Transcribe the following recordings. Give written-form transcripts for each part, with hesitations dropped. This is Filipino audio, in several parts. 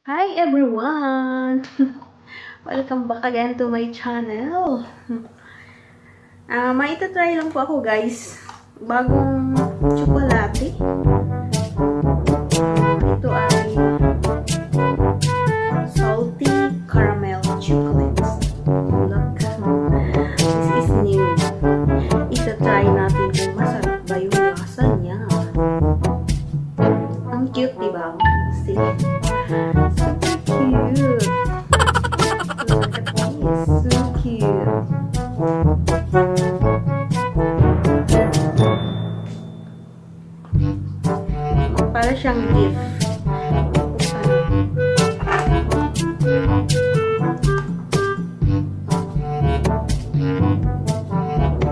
Hi everyone! Welcome back again to my channel. Maitatry lang po ako guys. Bagong tsokolate. Ito ay salty caramel chocolates. Look, this is new. Itatry natin kung masarap ba yung lasa niya. Ang cute, diba? See? Super cute. Look at this. So cute. Para siyang gift.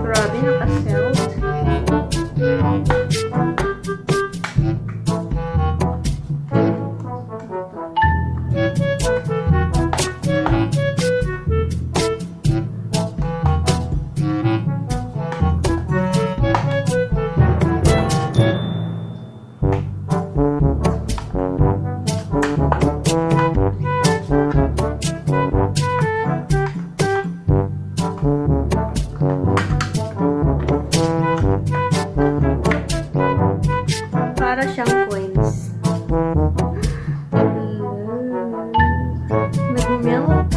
Grabe, naka-selt. Para siyang coins. Nag-melt.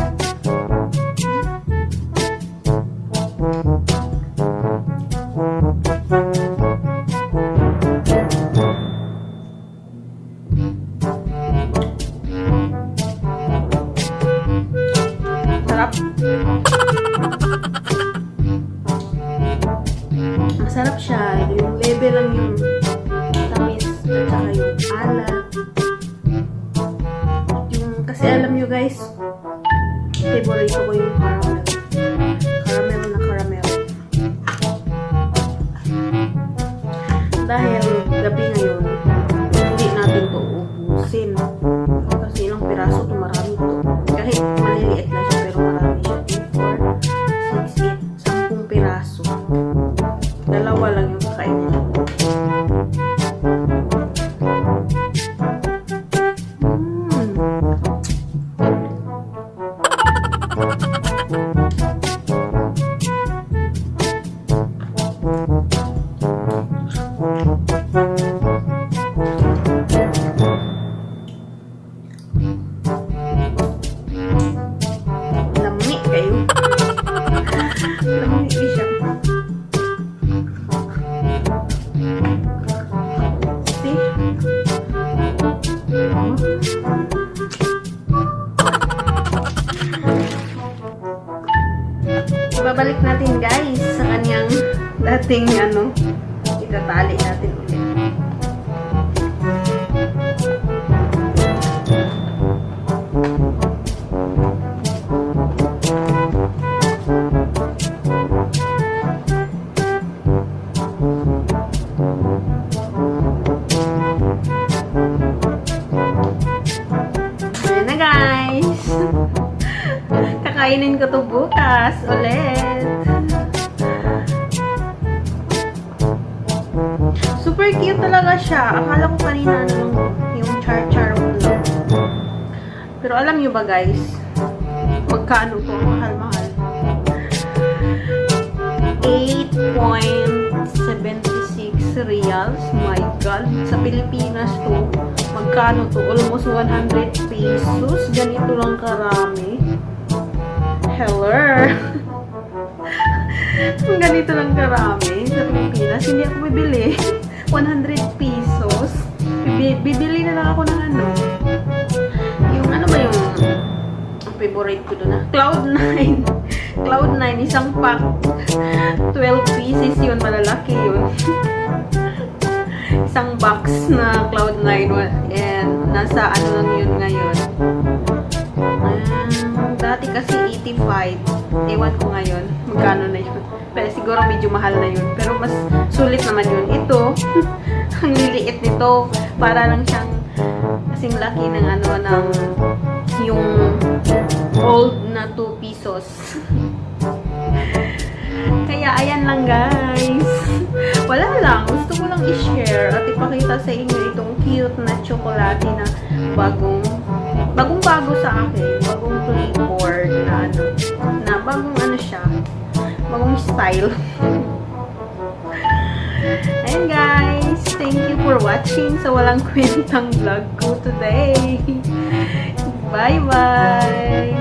Sarap. Masarap siya. Yung level lang yung tamis at saka yung alat. Kasi alam nyo guys, favorite ko yung caramel. Caramel na caramel. Dahil gabi ngayon, hindi natin to ubusin. Kasi ilang piraso to, marami to. Kahit maliliit na siya, pero marami siya. 2, 4, 6, 8, 10 piraso. Dalawa lang yung kakainin. Lami kayo. Lami siya. See? Ibabalik natin guys sa kanyang dating itatali natin ulit. Ayan na guys. Kakainin ko to bukas ulit. Super cute talaga siya. Akala ko kanina yung char-char lang. Pero alam nyo ba guys, magkano to? Mahal-mahal. 8.76 reals. My God. Sa Pilipinas to, magkano to? Almost 100 pesos. Ganito lang karami. Hello. Ganito lang karami sa Pilipinas. Hindi ako bibili. 100 pesos. Bibili na lang ako ng yung ano ba yung ang favorite ko doon Cloud9. Cloud9, isang pack. 12 pieces yun. Malalaki yun. Isang box na Cloud9. And nasa ano lang yun ngayon. Dati kasi 85. Ewan ko ngayon. Magkano na yun. Pero siguro medyo mahal na yun. Pero mas sulit naman yun. Ito, ang liliit nito. Para lang siyang kasing laki ng yung old na 2 pesos. Kaya ayan lang guys. Wala lang. Gusto ko lang i-share at ipakita sa inyo itong cute na tsokolate na bagong bagong-bago sa akin, bagong flavor na bagong ano siya, bagong style. Ayan guys, thank you for watching sa walang kwentang vlog ko today. Bye-bye!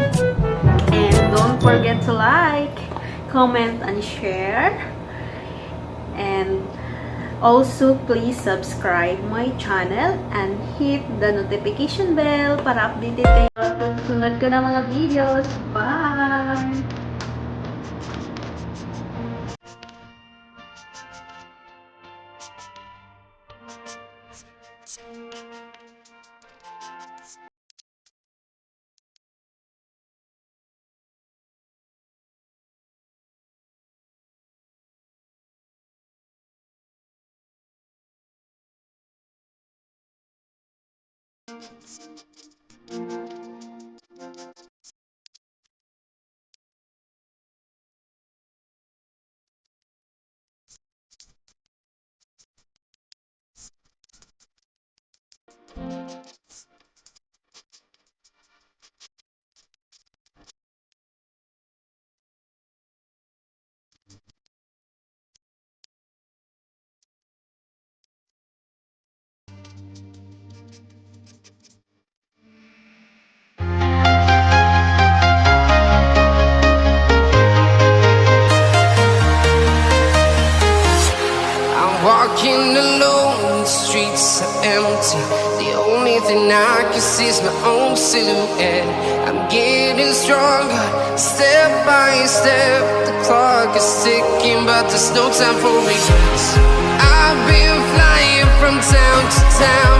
And don't forget to like, comment, and share. And also, please subscribe my channel and hit the notification bell para updated kayo sa susunod ko na mga videos. Bye! Walking alone, the streets are empty. The only thing I can see is my own silhouette. I'm getting stronger, step by step. The clock is ticking, but there's no time for regrets. I've been flying from town to town,